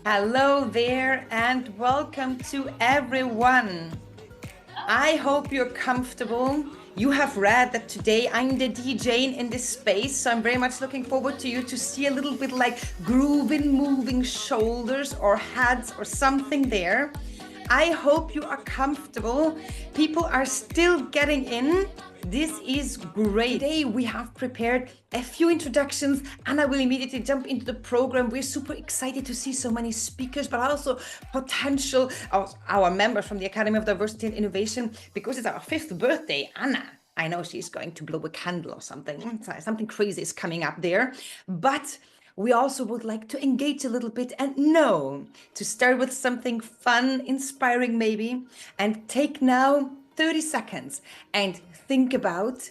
Hello there and welcome to everyone. I hope you're comfortable. You have read that today I'm the DJ in this space, so I'm very much looking forward to you to see a little bit like grooving, moving shoulders or heads or something there. I hope you are comfortable. People are still getting in. This is great. Today we have prepared a few introductions and I will immediately jump into the program. We're super excited to see so many speakers, but also potential our members from the Academy of Diversity and Innovation, because it's our 5th birthday. Anna, I know she's going to blow a candle or something. Something crazy is coming up there. But we also would like to engage a little bit and know to start with something fun, inspiring maybe, and take now 30 seconds and think about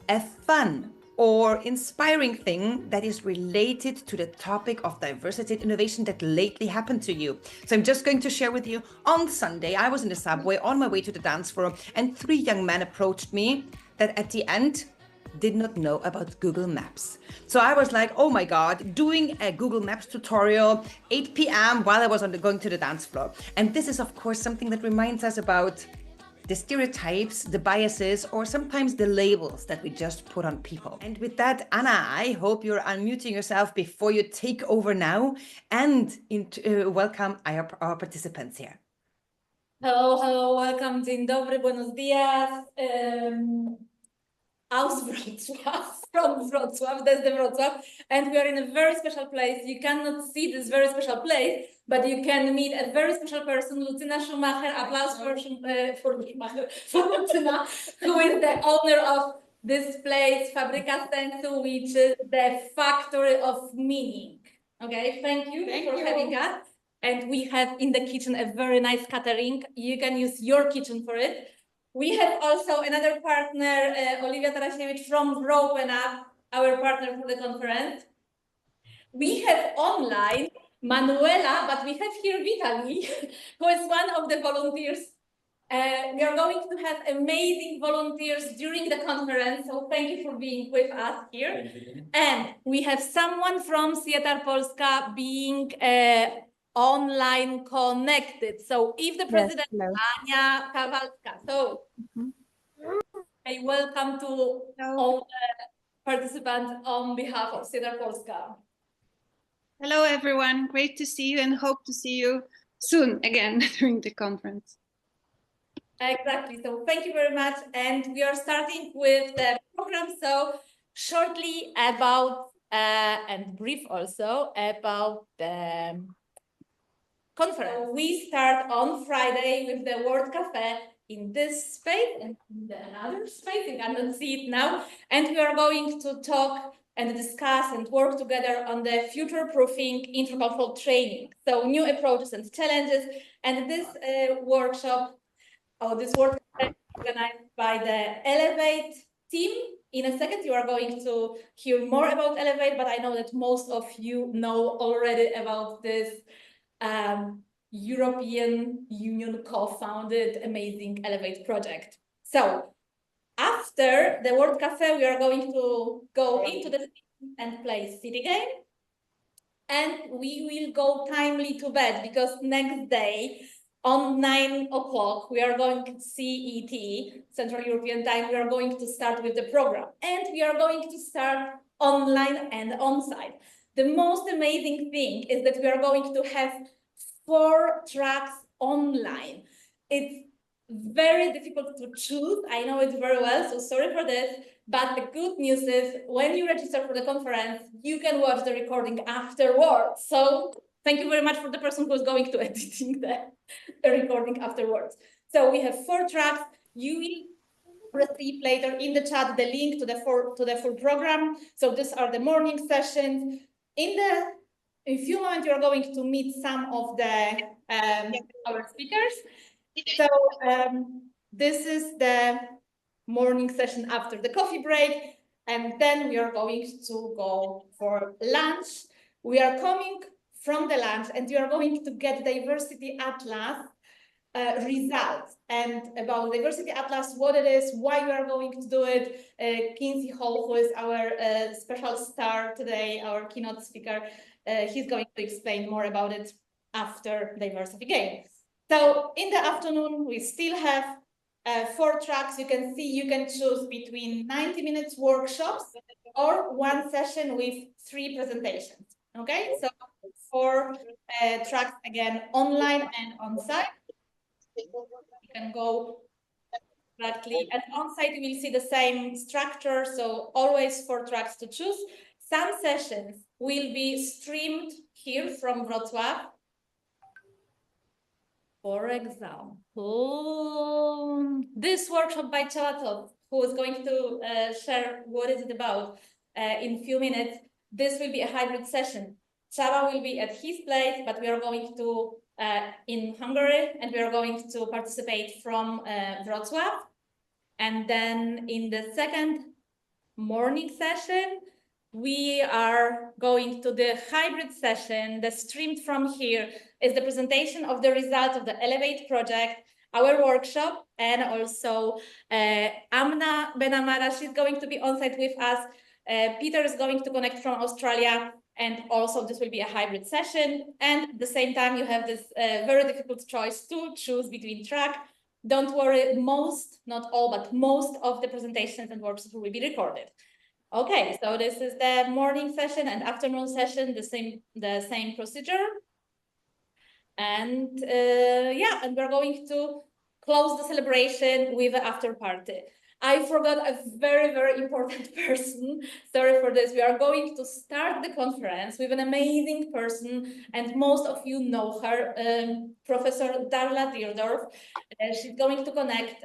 a fun or inspiring thing that is related to the topic of diversity and innovation that lately happened to you. So I'm just going to share with you, on Sunday, I was in the subway on my way to the dance floor and 3 young men approached me that at the end did not know about Google Maps. So I was like, oh my God, doing a Google Maps tutorial, 8 p.m. while I was going to the dance floor. And this is, of course, something that reminds us about the stereotypes, the biases, or sometimes the labels that we just put on people. And with that, Anna, I hope you're unmuting yourself before you take over now and welcome our participants here. Hello, welcome, dzień dobry, buenos días. Aus Wrocław, from Wrocław, that's the Wrocław, and we are in a very special place. You cannot see this very special place, but you can meet a very special person, Lucyna Schumacher. Applause for Lucyna, who is the owner of this place, Fabryka Sensu, which is the factory of meaning. Okay, thank you for having us. And we have in the kitchen a very nice catering. You can use your kitchen for it. We have also another partner, Olivia Tarasiewicz from Wroclaw, our partner for the conference. We have online Manuela, but we have here Vitaly, who is one of the volunteers. We are going to have amazing volunteers during the conference, so thank you for being with us here. And we have someone from Theatre Polska being online connected. So if the president, Ania Kawalska, so I welcome to all participants on behalf of Theatre Polska. Hello, everyone. Great to see you and hope to see you soon again during the conference. Exactly. So thank you very much. And we are starting with the program. So shortly about, and brief also, about the conference. So we start on Friday with the World Cafe in this space and in another space. You cannot see it now. And we are going to talk and discuss and work together on the future-proofing intercultural training. So new approaches and challenges. And this workshop, or this work is organized by the Elevate team. In a second, you are going to hear more about Elevate, but I know that most of you know already about this European Union co-founded amazing Elevate project. So after the World Cafe, we are going to go into the city and play city game. And we will go timely to bed because next day on 9 o'clock, we are going to CET, Central European Time, we are going to start with the program. And we are going to start online and on-site. The most amazing thing is that we are going to have 4 tracks online. It's very difficult to choose. I know it very well, so sorry for this. But the good news is when you register for the conference, you can watch the recording afterwards. So thank you very much for the person who's going to editing the recording afterwards. So we have 4 tracks. You will receive later in the chat the link to the full program. So these are the morning sessions. In a few moments, you're going to meet some of the our speakers. So this is the morning session after the coffee break, and then we are going to go for lunch. We are coming from the lunch, and you are going to get Diversity Atlas results and about Diversity Atlas, what it is, why we are going to do it. Kinsey Hall, who is our special star today, our keynote speaker, he's going to explain more about it. after Diversophy game. So in the afternoon, we still have 4 tracks. You can see you can choose between 90 minutes workshops or 1 session with 3 presentations. Okay, so 4 tracks again, online and on-site. You can go directly, and on-site you will see the same structure, so always 4 tracks to choose. Some sessions will be streamed here from Wroclaw. For example, this workshop by Csaba Toth, who is going to share what is it about in a few minutes. This will be a hybrid session. Csaba will be at his place, but we are going to in Hungary, and we are going to participate from Wroclaw. And then in the second morning session, we are going to the hybrid session that streamed from here is the presentation of the result of the Elevate project, our workshop, and also Anna Benamara, she's going to be on site with us. Peter is going to connect from Australia, and also this will be a hybrid session. And at the same time, you have this very difficult choice to choose between track. Don't worry, most, not all, but most of the presentations and workshops will be recorded. Okay, so this is the morning session and afternoon session, the same procedure. And yeah, and we're going to close the celebration with an after party. I forgot a very, very important person. Sorry for this. We are going to start the conference with an amazing person, and most of you know her, Professor Darla Dierdorf. She's going to connect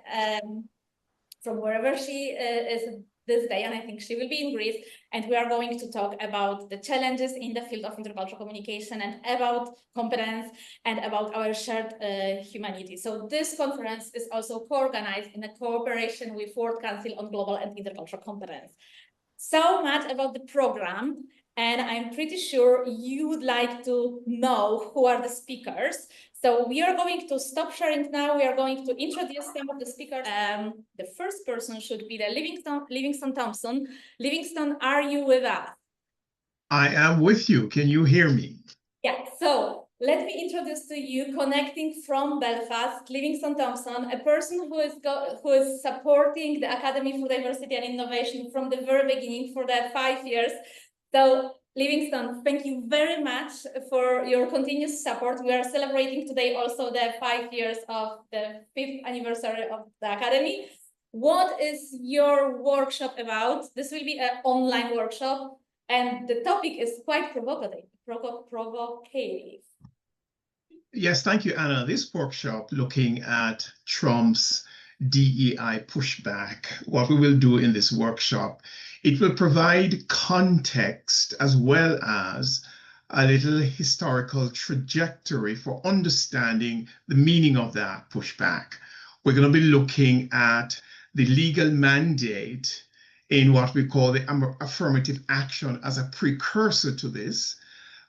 from wherever she is this day, and I think she will be in Greece, and we are going to talk about the challenges in the field of intercultural communication and about competence and about our shared humanity. So this conference is also co-organized in a cooperation with World Council on Global and Intercultural Competence. So much about the program, and I'm pretty sure you would like to know who are the speakers. So we are going to stop sharing now. We are going to introduce some of the speakers. The first person should be the Livingstone Thompson. Livingstone, are you with us? I am with you. Can you hear me? Yeah, so let me introduce to you, connecting from Belfast, Livingstone Thompson, a person who is supporting the Academy for Diversity and Innovation from the very beginning for the 5 years. So Livingstone, thank you very much for your continuous support. We are celebrating today also the 5 years of the 5th anniversary of the Academy. What is your workshop about? This will be an online workshop, and the topic is quite provocative. Yes, thank you, Anna. This workshop looking at Trump's DEI pushback, what we will do in this workshop, it will provide context as well as a little historical trajectory for understanding the meaning of that pushback. We're going to be looking at the legal mandate in what we call the affirmative action as a precursor to this,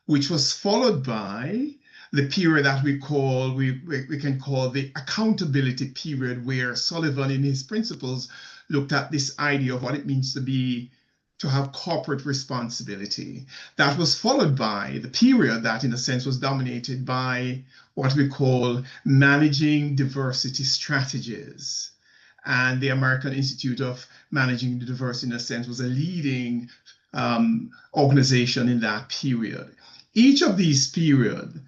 which was followed by the period that we can call the accountability period, where Sullivan in his principles looked at this idea of what it means to have corporate responsibility. That was followed by the period that in a sense was dominated by what we call managing diversity strategies. And the American Institute of Managing Diversity in a sense was a leading organization in that period. Each of these periods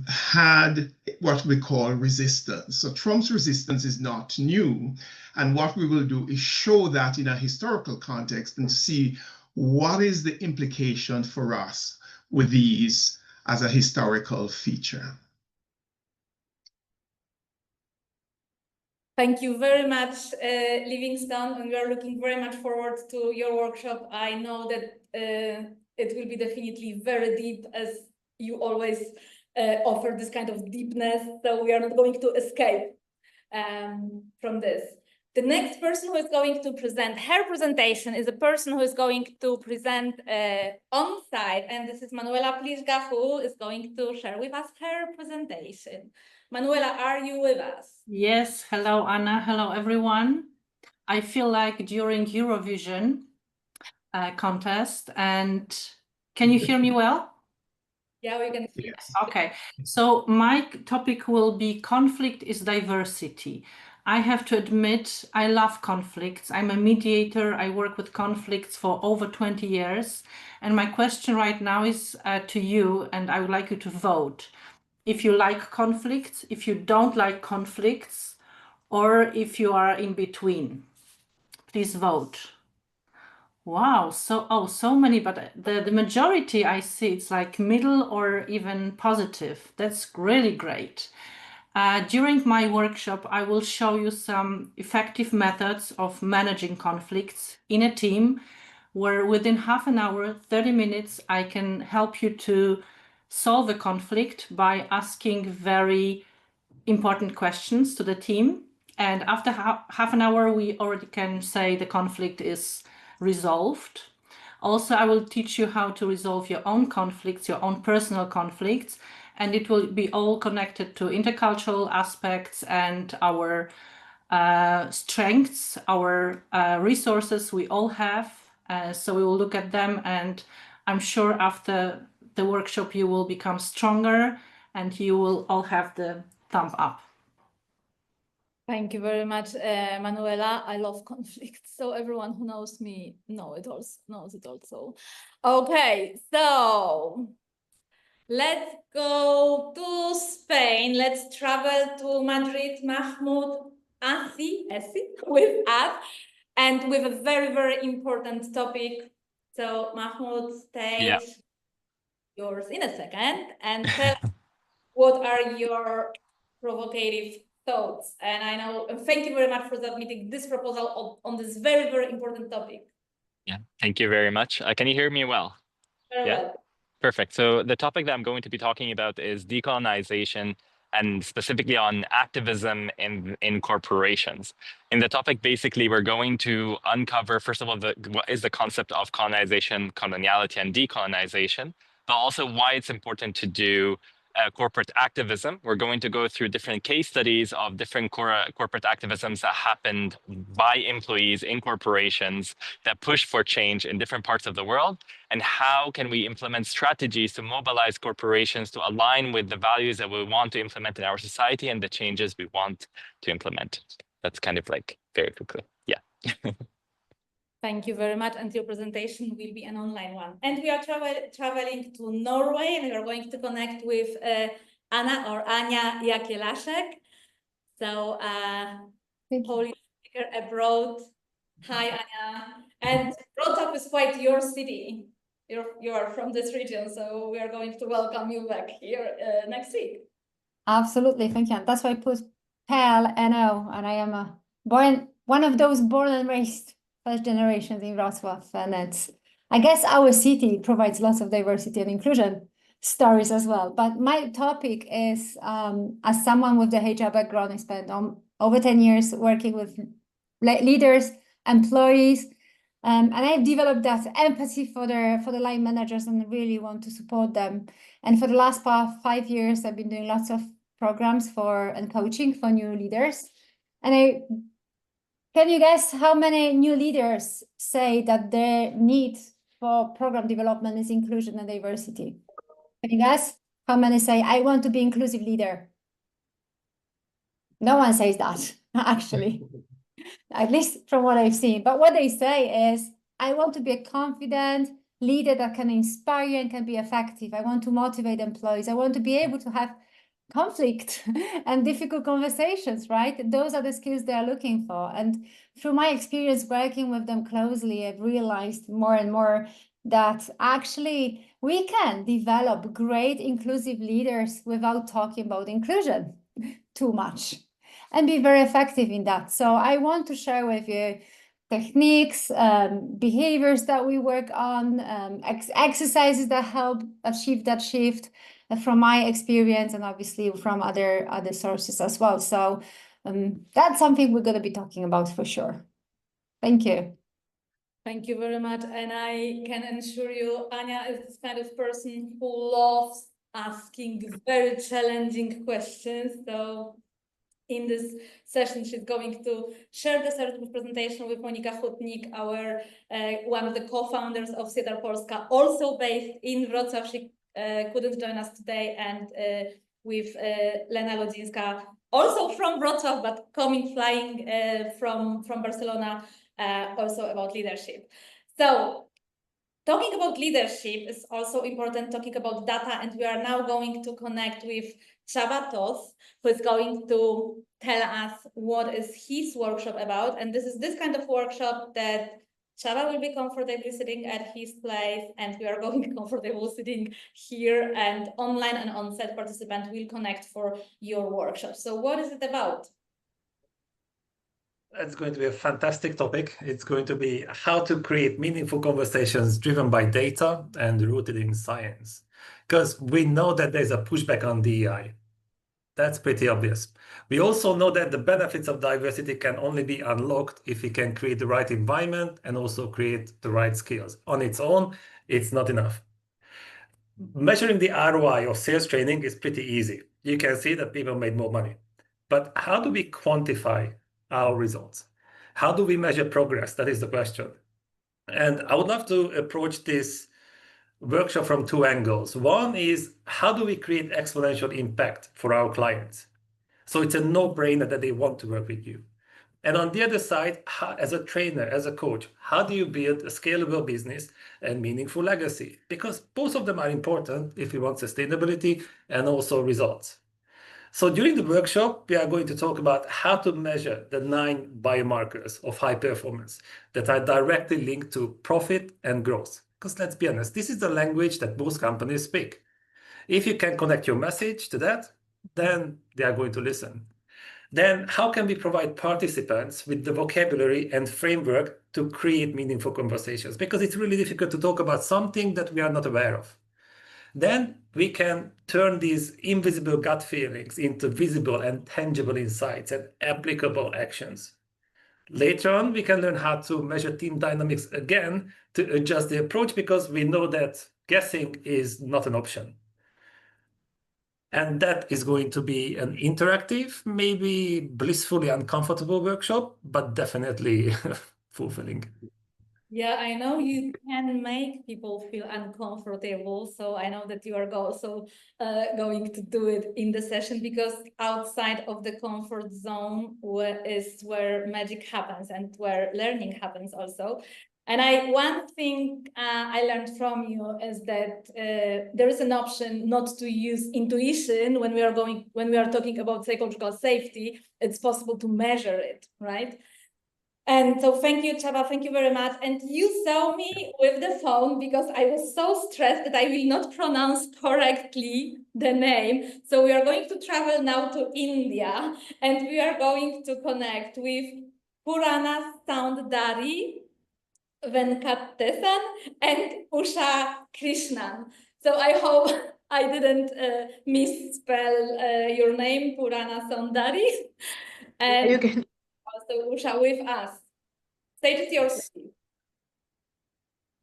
had what we call resistance. So Trump's resistance is not new. And what we will do is show that in a historical context and see what is the implication for us with these as a historical feature. Thank you very much, Livingstone, and we are looking very much forward to your workshop. I know that it will be definitely very deep, as you always offer this kind of deepness, so we are not going to escape from this. The next person who is going to present her presentation is a person who is going to present on site, and this is Manuela Pliżga, who is going to share with us her presentation. Manuela, are you with us? Yes, hello Anna, hello everyone. I feel like during Eurovision contest, and can you hear me well? Yeah, we can. Yes. Okay, so my topic will be conflict is diversity. I have to admit, I love conflicts. I'm a mediator. I work with conflicts for over 20 years. And my question right now is to you, and I would like you to vote. If you like conflicts, if you don't like conflicts, or if you are in between. Please vote. Wow, so many, but the majority I see, it's like middle or even positive. That's really great. During my workshop, I will show you some effective methods of managing conflicts in a team, where within half an hour, 30 minutes, I can help you to solve a conflict by asking very important questions to the team. And after half an hour, we already can say the conflict is resolved. Also, I will teach you how to resolve your own conflicts, your own personal conflicts, and it will be all connected to intercultural aspects and our strengths, our resources we all have. So we will look at them, and I'm sure after the workshop you will become stronger and you will all have the thumb up. Thank you very much, Manuela. I love conflict, so everyone who knows me knows it also. Okay, so let's go to Spain. Let's travel to Madrid. Mahmoud Assy with us, and with a very, very important topic. So Mahmoud, stage yours in a second, and tell what are your provocative thoughts. And I know, thank you very much for submitting this proposal on this very, very important topic. Yeah, thank you very much. Can you hear me well? Very well. Perfect. So the topic that I'm going to be talking about is decolonization, and specifically on activism in corporations. In the topic, basically, we're going to uncover, first of all, what is the concept of colonization, coloniality, and decolonization, but also why it's important to do corporate activism. We're going to go through different case studies of different corporate activisms that happened by employees in corporations that push for change in different parts of the world, and how can we implement strategies to mobilize corporations to align with the values that we want to implement in our society and the changes we want to implement. That's kind of like very quickly. Yeah. Thank you very much. And your presentation will be an online one. And we are traveling to Norway, and we are going to connect with Anna Jakielaszek. So Polish speaker abroad. Hi, Anna. And Wroclaw is quite your city. You are from this region, so we are going to welcome you back here next week. Absolutely, thank you. That's why I put PEL, NO, and I am one of those born and raised first generations in Wrocław, and it's, I guess our city provides lots of diversity and inclusion stories as well. But my topic is, as someone with the HR background, I spent over 10 years working with leaders, employees, and I've developed that empathy for the line managers and really want to support them. And for the last 5 years, I've been doing lots of programs and coaching for new leaders. And can you guess how many new leaders say that their need for program development is inclusion and diversity? Can you guess how many say, I want to be inclusive leader? No one says that, actually, at least from what I've seen. But what they say is, I want to be a confident leader that can inspire and can be effective. I want to motivate employees. I want to be able to have conflict and difficult conversations, right? Those are the skills they are looking for. And through my experience working with them closely, I've realized more and more that actually we can develop great inclusive leaders without talking about inclusion too much and be very effective in that. So I want to share with you techniques, behaviors that we work on, exercises that help achieve that shift, from my experience and obviously from other sources as well. So that's something we're going to be talking about for sure. Thank you. Thank you very much. And I can assure you, Anya is this kind of person who loves asking very challenging questions. So in this session, she's going to share the certain presentation with Monika Hutnik, our one of the co-founders of Siedar Polska, also based in Wrocław. She couldn't join us today, and with Lena Lodzinska, also from Wroclaw, but flying from Barcelona, also about leadership. So talking about leadership is also important, talking about data, and we are now going to connect with Csaba Toth, who is going to tell us what is his workshop about. And this is this kind of workshop that Csaba will be comfortably sitting at his place, and we are going to be comfortable sitting here, and online and on-set participant will connect for your workshop. So what is it about? It's going to be a fantastic topic. It's going to be how to create meaningful conversations driven by data and rooted in science. Because we know that there's a pushback on DEI. That's pretty obvious. We also know that the benefits of diversity can only be unlocked if we can create the right environment and also create the right skills. On its own, it's not enough. Measuring the ROI of sales training is pretty easy. You can see that people made more money. But how do we quantify our results? How do we measure progress? That is the question. And I would love to approach this workshop from two angles. One is, how do we create exponential impact for our clients? So it's a no-brainer that they want to work with you. And on the other side, as a trainer, as a coach, how do you build a scalable business and meaningful legacy? Because both of them are important if you want sustainability and also results. So during the workshop, we are going to talk about how to measure the 9 biomarkers of high performance that are directly linked to profit and growth. Because let's be honest, this is the language that most companies speak. If you can connect your message to that, then they are going to listen. Then how can we provide participants with the vocabulary and framework to create meaningful conversations? Because it's really difficult to talk about something that we are not aware of. Then we can turn these invisible gut feelings into visible and tangible insights and applicable actions. Later on, we can learn how to measure team dynamics again to adjust the approach, because we know that guessing is not an option. And that is going to be an interactive, maybe blissfully uncomfortable workshop, but definitely fulfilling. Yeah, I know you can make people feel uncomfortable. So I know that you are also going to do it in the session, because outside of the comfort zone is where magic happens and where learning happens also. And one thing I learned from you is that there is an option not to use intuition when we are talking about psychological safety. It's possible to measure it, right? And so thank you, Csaba, thank you very much. And you saw me with the phone because I was so stressed that I will not pronounce correctly the name. So we are going to travel now to India, and we are going to connect with Pooranasoundari Venkatesan and Usha Krishnan. So I hope I didn't misspell your name, Pooranasoundari. And you can also Usha with us. Stage is yours.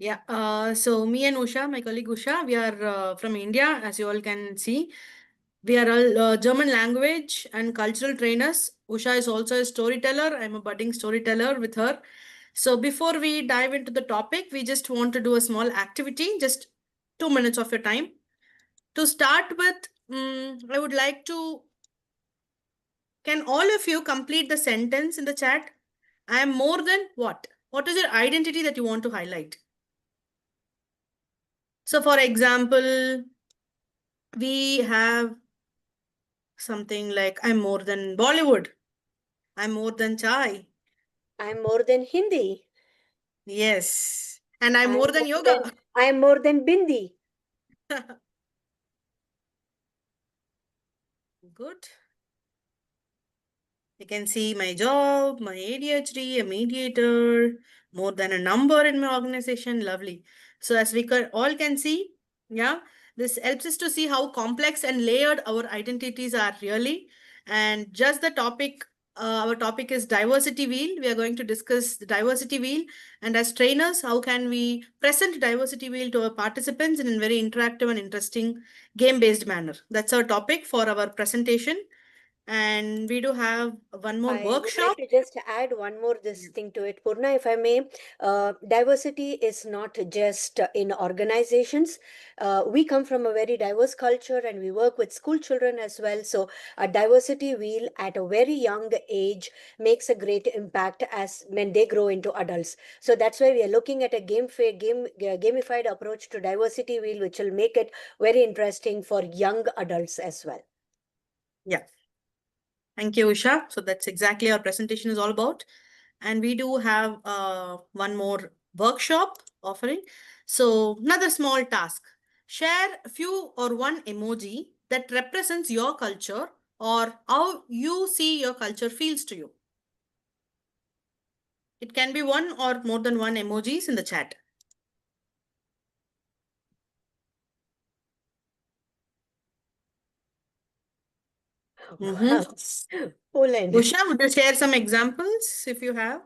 Yeah, so me and Usha, my colleague Usha, we are from India, as you all can see. We are all German language and cultural trainers. Usha is also a storyteller. I'm a budding storyteller with her. So before we dive into the topic, we just want to do a small activity, just 2 minutes of your time. To start with, I would like to, can all of you complete the sentence in the chat? I am more than what? What is your identity that you want to highlight? So for example, we have something like, I'm more than Bollywood. I'm more than chai. I'm more than Hindi. Yes. And I'm more than yoga. I'm more than Bindi. Good. You can see my job, my ADHD, a mediator, more than a number in my organization. Lovely. So as we all can see, yeah, this helps us to see how complex and layered our identities are really. And just the topic, our topic is diversity wheel. We are going to discuss the diversity wheel. And as trainers, how can we present diversity wheel to our participants in a very interactive and interesting game-based manner? That's our topic for our presentation. And we do have one more I would workshop. like to just add one more this thing to it, Purna, if I may. Diversity is not just in organizations. We come from a very diverse culture and we work with school children as well. So a diversity wheel at a very young age makes a great impact as when they grow into adults. So that's why we are looking at a gamified approach to diversity wheel, which will make it very interesting for young adults as well. Yeah. Thank you, Usha. So that's exactly our presentation is all about. And we do have one more workshop offering. So another small task. Share a few or one emoji that represents your culture or how you see your culture feels to you. It can be one or more than one emojis in the chat. Wow. Poland. Usha, would you share some examples if you have?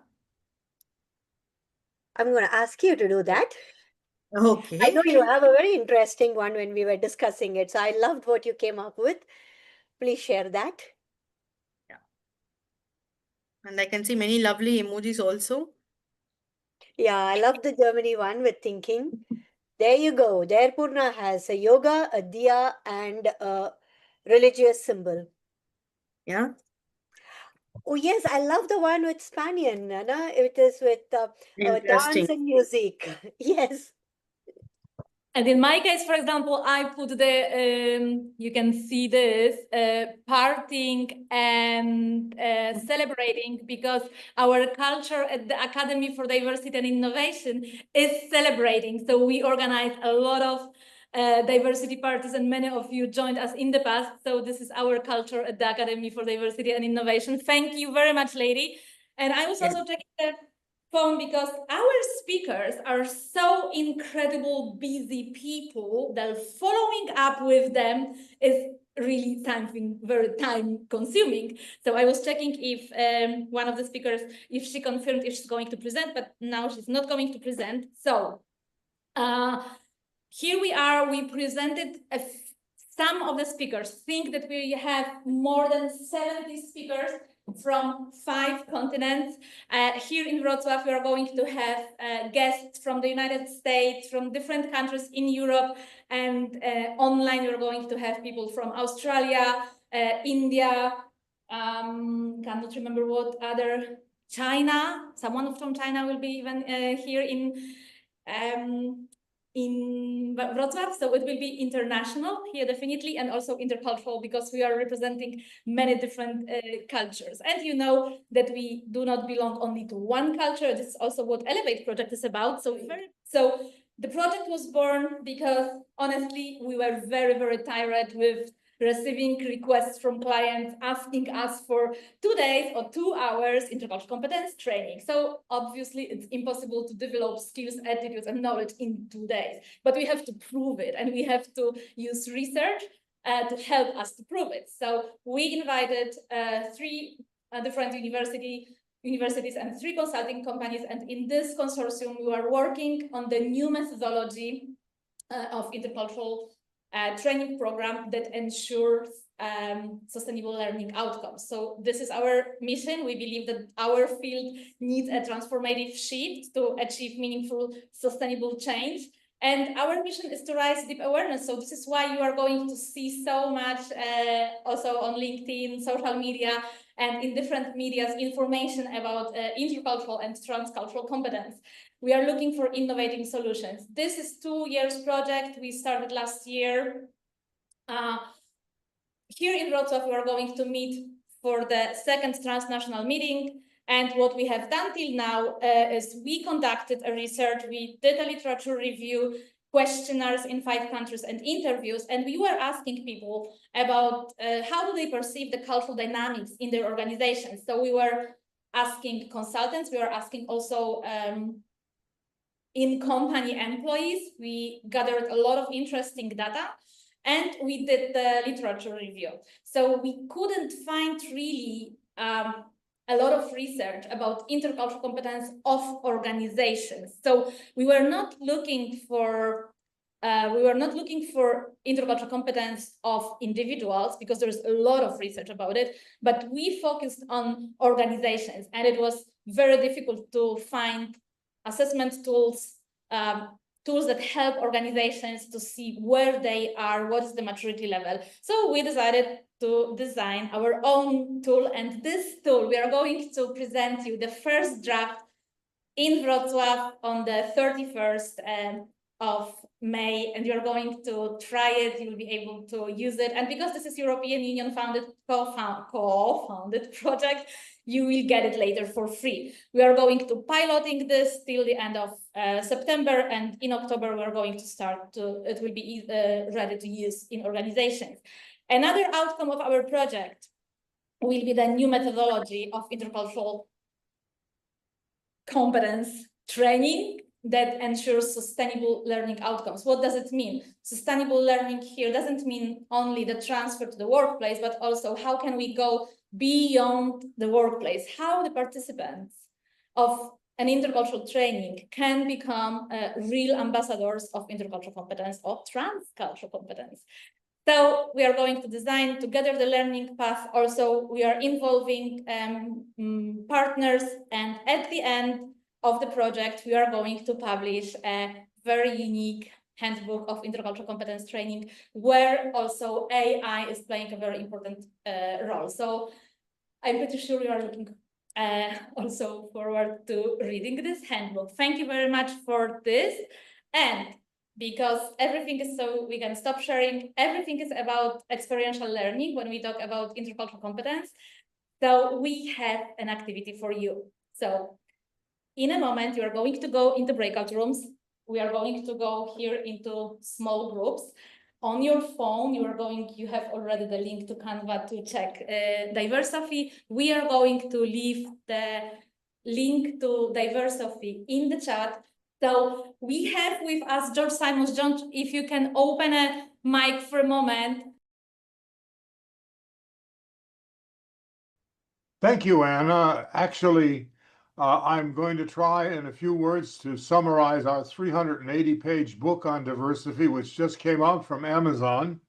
I'm going to ask you to do that. Okay. I know you have a very interesting one when we were discussing it. So I loved what you came up with. Please share that. Yeah. And I can see many lovely emojis also. Yeah, I love the Germany one with thinking. There you go. There Purna has a yoga, a diya, and a religious symbol. Yeah. Oh, yes, I love the one with Spanian. Nana. It is with Interesting. dance and music. Yes. And in my case, for example, I put you can see this, partying and celebrating, because our culture at the Academy for Diversity and Innovation is celebrating. So we organize a lot of diversity parties, and many of you joined us in the past. So this is our culture at the Academy for Diversity and Innovation. Thank you very much, lady. And I was also checking the phone because our speakers are so incredible busy people that following up with them is really something very time consuming. So I was checking if one of the speakers, if she confirmed if she's going to present, but now she's not going to present. So here we are, we presented some of the speakers. Think that we have more than 70 speakers from 5 continents. Here in Wrocław, we are going to have guests from the United States, from different countries in Europe, and online we're going to have people from Australia, India, cannot remember what other, China. Someone from China will be even here in Wrocław, so it will be international here definitely, and also intercultural, because we are representing many different cultures. And you know that we do not belong only to one culture. This is also what Elevate project is about. So the project was born because honestly we were very, very tired with receiving requests from clients asking us for 2 days or 2 hours intercultural competence training. So obviously it's impossible to develop skills, attitudes, and knowledge in 2 days, but we have to prove it, and we have to use research to help us to prove it. So we invited 3 different universities and 3 consulting companies, and in this consortium we are working on the new methodology of intercultural training program that ensures sustainable learning outcomes. So this is our mission. We believe that our field needs a transformative shift to achieve meaningful, sustainable change. And our mission is to raise deep awareness. So this is why you are going to see so much also on LinkedIn, social media, and in different medias information about intercultural and transcultural competence. We are looking for innovating solutions. This is 2 years project. We started last year. Here in Wrocław, we are going to meet for the 2nd transnational meeting. And what we have done till now is we conducted a research. We did a literature review, questionnaires in 5 countries, and interviews. And we were asking people about how do they perceive the cultural dynamics in their organizations. So we were asking consultants. We were asking also in-company employees. We gathered a lot of interesting data, and we did the literature review. So we couldn't find really a lot of research about intercultural competence of organizations. So we were not looking for we were not looking for intercultural competence of individuals because there's a lot of research about it, but we focused on organizations, and it was very difficult to find assessment tools, tools that help organizations to see where they are, what is the maturity level. So we decided to design our own tool, and this tool, we are going to present you the first draft in Wroclaw on the 31st of May, and you're going to try it, you'll be able to use it. And because this is European Union founded, co-founded project, you will get it later for free. We are going to piloting this till the end of September, and in October, we're going to start to, it will be ready to use in organizations. Another outcome of our project will be the new methodology of intercultural competence training that ensures sustainable learning outcomes. What does it mean? Sustainable learning here doesn't mean only the transfer to the workplace, but also how can we go beyond the workplace? How the participants of an intercultural training can become real ambassadors of intercultural competence or transcultural competence. So we are going to design together the learning path. Also, we are involving partners, and at the end of the project, we are going to publish a very unique handbook of intercultural competence training, where also AI is playing a very important role. So I'm pretty sure you are looking also forward to reading this handbook. Thank you very much for this. And because everything is so, we can stop sharing, everything is about experiential learning when we talk about intercultural competence. So we have an activity for you. So in a moment, you are going to go into breakout rooms. We are going to go here into small groups. On your phone, you have already the link to Canva to check Diversophy. We are going to leave the link to Diversophy in the chat. So we have with us George Simons. George, if you can open a mic for a moment. Thank you, Anna. Actually, I'm going to try in a few words to summarize our 380-page book on Diversophy, which just came out from Amazon,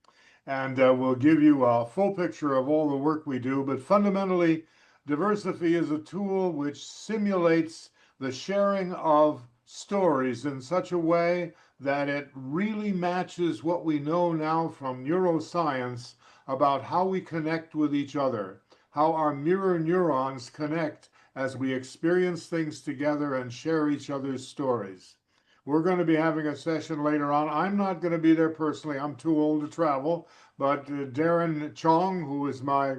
and we'll give you a full picture of all the work we do. But fundamentally, Diversophy is a tool which simulates the sharing of stories in such a way that it really matches what we know now from neuroscience about how we connect with each other, how our mirror neurons connect as we experience things together and share each other's stories. We're going to be having a session later on. I'm not going to be there personally. I'm too old to travel, but Darren Chong, who is my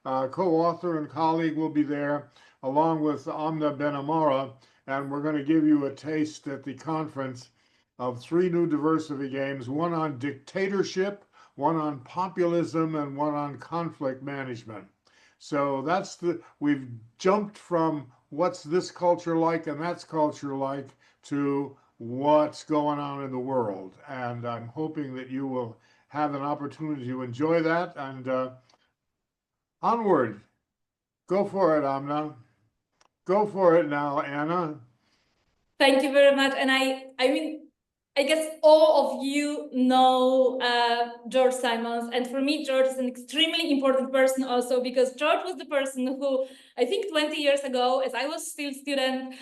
co-author and colleague, will be there, along with Amna Benamara, and we're going to give you a taste at the conference of 3 new Diversophy games, one on dictatorship, one on populism, and one on conflict management. So we've jumped from what's this culture like and that's culture like to what's going on in the world. And I'm hoping that you will have an opportunity to enjoy that. And onward. Go for it, Amna. Go for it now, Anna. Thank you very much. And I guess all of you know George Simons. And for me, George is an extremely important person also, because George was the person who, I think 20 years ago, as I was still a student,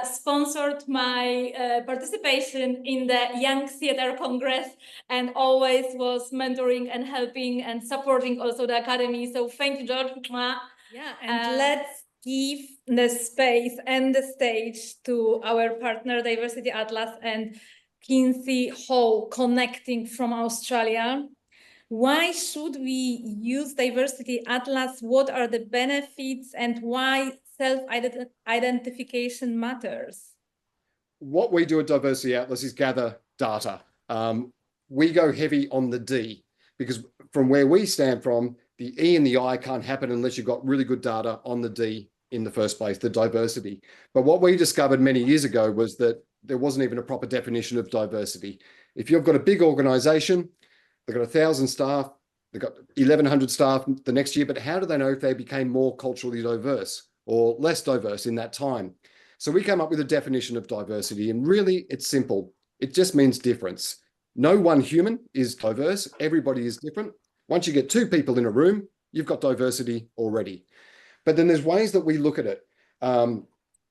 sponsored my participation in the Young Theatre Congress, and always was mentoring and helping and supporting also the Academy. So thank you, George. Yeah, and let's give the space and the stage to our partner, Diversity Atlas, and Kinsey Hall, connecting from Australia. Why should we use Diversity Atlas? What are the benefits, and why self-identification matters? What we do at Diversity Atlas is gather data. We go heavy on the D, because from where we stand from, the E and the I can't happen unless you've got really good data on the D in the first place, the diversity. But what we discovered many years ago was that there wasn't even a proper definition of diversity. If you've got a big organization, they've got 1,000 staff, they've got 1,100 staff the next year, but how do they know if they became more culturally diverse or less diverse in that time? So we came up with a definition of diversity, and really it's simple. It just means difference. No one human is diverse. Everybody is different. Once you get two people in a room, you've got diversity already. But then there's ways that we look at it.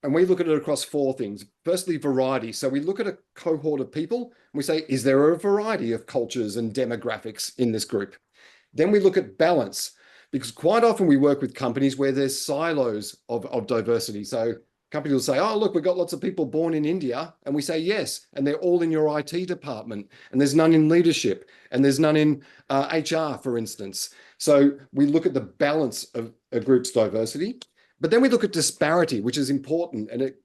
And we look at it across four things. Firstly, variety. So we look at a cohort of people and we say, is there a variety of cultures and demographics in this group? Then we look at balance, because quite often we work with companies where there's silos of diversity. So companies will say, oh, look, we've got lots of people born in India. And we say, yes, and they're all in your IT department. And there's none in leadership. And there's none in HR, for instance. So we look at the balance of a group's diversity. But then we look at disparity, which is important, and it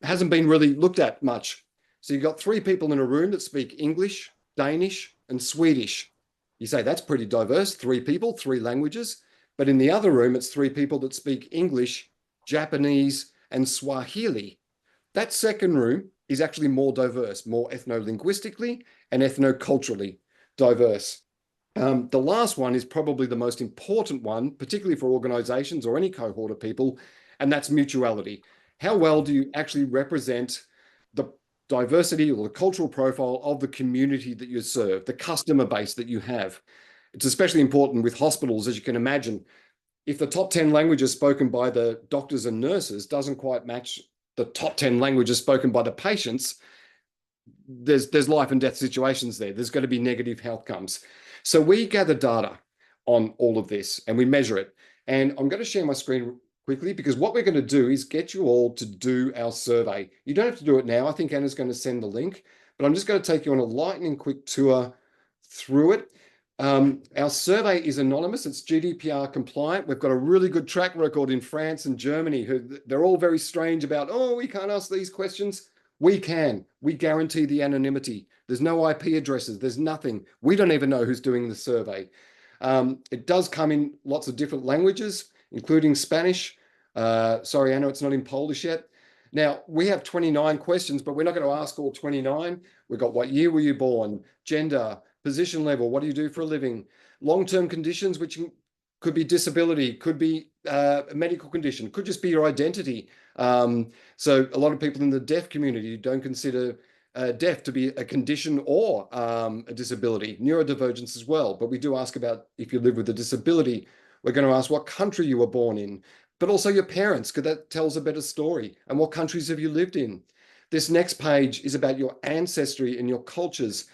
hasn't been really looked at much. So you've got three people in a room that speak English, Danish, and Swedish. You say that's pretty diverse, three people, three languages. But in the other room, it's three people that speak English, Japanese, and Swahili. That second room is actually more diverse, more ethno-linguistically and ethno-culturally diverse. The last one is probably the most important one, particularly for organizations or any cohort of people, and that's mutuality. How well do you actually represent the diversity or the cultural profile of the community that you serve, the customer base that you have? It's especially important with hospitals, as you can imagine. If the top 10 languages spoken by the doctors and nurses doesn't quite match the top 10 languages spoken by the patients, there's life and death situations there. There's going to be negative outcomes. So we gather data on all of this and we measure it. And I'm going to share my screen quickly because what we're going to do is get you all to do our survey. You don't have to do it now. I think Anna's going to send the link, but I'm just going to take you on a lightning quick tour through it. Our survey is anonymous. It's GDPR compliant. We've got a really good track record in France and Germany. They're all very strange about, oh, we can't ask these questions. We can. We guarantee the anonymity. There's no IP addresses. There's nothing. We don't even know who's doing the survey. It does come in lots of different languages, including Spanish. Sorry, Anna, it's not in Polish yet. Now, we have 29 questions, but we're not going to ask all 29. We've got what year were you born, gender, position level, what do you do for a living, long-term conditions, which could be disability, could be a medical condition, could just be your identity. So a lot of people in the deaf community don't consider deaf to be a condition or a disability, neurodivergence as well. But we do ask about if you live with a disability. We're going to ask what country you were born in, but also your parents, because that tells a better story. And what countries have you lived in? This next page is about your ancestry and your cultures.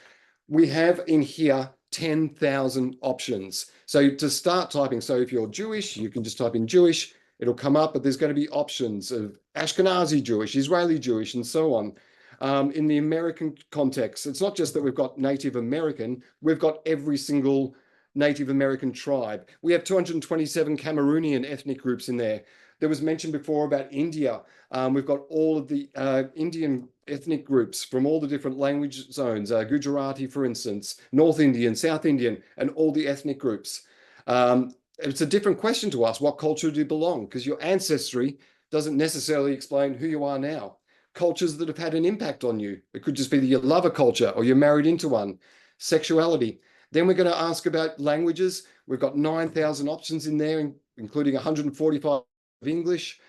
We have in here 10,000 options. So to start typing, so if you're Jewish, you can just type in Jewish, it'll come up, but there's going to be options of Ashkenazi Jewish, Israeli Jewish, and so on. In the American context, it's not just that we've got Native American, we've got every single Native American tribe. We have 227 Cameroonian ethnic groups in there. There was mention before about India. We've got all of the Indian ethnic groups from all the different language zones, Gujarati, for instance, North Indian, South Indian, and all the ethnic groups. It's a different question to us. What culture do you belong? Because your ancestry doesn't necessarily explain who you are now. Cultures that have had an impact on you. It could just be that you love a culture or you're married into one. Sexuality. Then we're going to ask about languages. We've got 9,000 options in there, including 145 of English.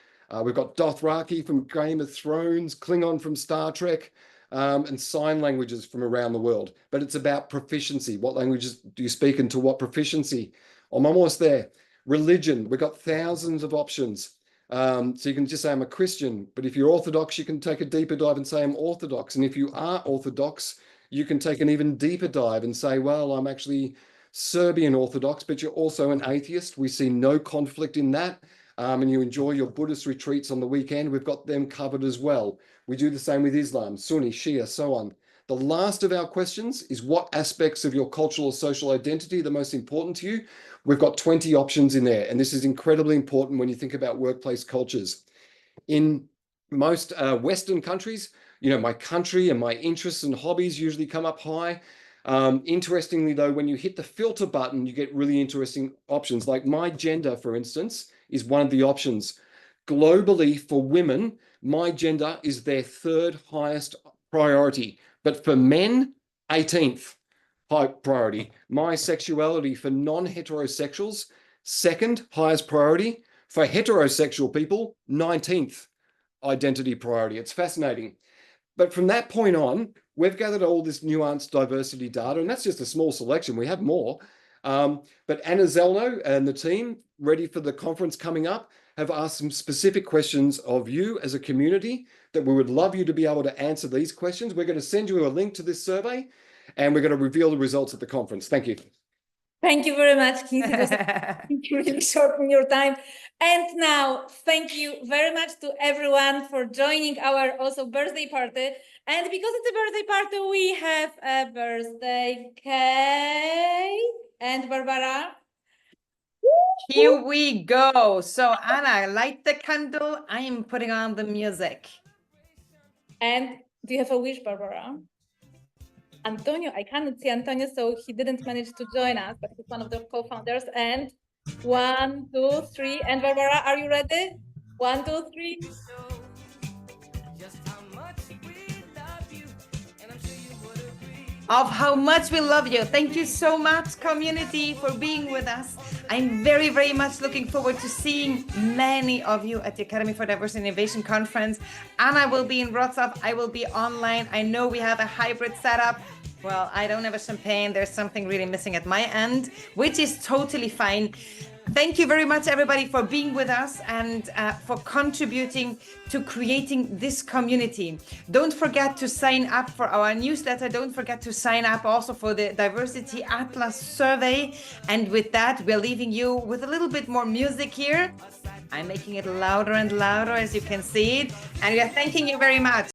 We've got Dothraki from Game of Thrones, Klingon from Star Trek, and sign languages from around the world. But it's about proficiency. What languages do you speak and to what proficiency? I'm almost there. Religion. We've got thousands of options. So you can just say I'm a Christian, but if you're Orthodox, you can take a deeper dive and say I'm Orthodox. And if you are Orthodox, you can take an even deeper dive and say, well, I'm actually Serbian Orthodox, but you're also an atheist. We see no conflict in that. And you enjoy your Buddhist retreats on the weekend. We've got them covered as well. We do the same with Islam, Sunni, Shia, so on. The last of our questions is what aspects of your cultural or social identity are the most important to you? We've got 20 options in there. And this is incredibly important when you think about workplace cultures. In most Western countries, you know, my country and my interests and hobbies usually come up high. Interestingly, though, when you hit the filter button, you get really interesting options. Like my gender, for instance, is one of the options. Globally, for women, my gender is their third highest priority. But for men, 18th high priority. My sexuality for non-heterosexuals, second highest priority. For heterosexual people, 19th identity priority. It's fascinating. But from that point on, we've gathered all this nuanced diversity data, and that's just a small selection. We have more. But Anna Zelno and the team, ready for the conference coming up, have asked some specific questions of you as a community that we would love you to be able to answer these questions. We're going to send you a link to this survey, and we're going to reveal the results at the conference. Thank you. Thank you very much, Keith. It was really shorten your time. And now, thank you very much to everyone for joining our also birthday party. And because it's a birthday party, we have a birthday cake. And Barbara? Here we go. So Anna, light the candle. I am putting on the music. And do you have a wish, Barbara? Antonio, I cannot see Antonio, so he didn't manage to join us, but he's one of the co-founders. And 1, 2, 3. And Barbara, are you ready? 1, 2, 3. Of how much we love you. Thank you so much, community, for being with us. I'm very, very much looking forward to seeing many of you at the Academy for Diversity and Innovation Conference. Anna will be in Wroclaw. I will be online. I know we have a hybrid setup. Well, I don't have a champagne. There's something really missing at my end, which is totally fine. Thank you very much, everybody, for being with us and for contributing to creating this community. Don't forget to sign up for our newsletter. Don't forget to sign up also for the Diversity Atlas survey. And with that, we're leaving you with a little bit more music here. I'm making it louder and louder, as you can see it. And we are thanking you very much.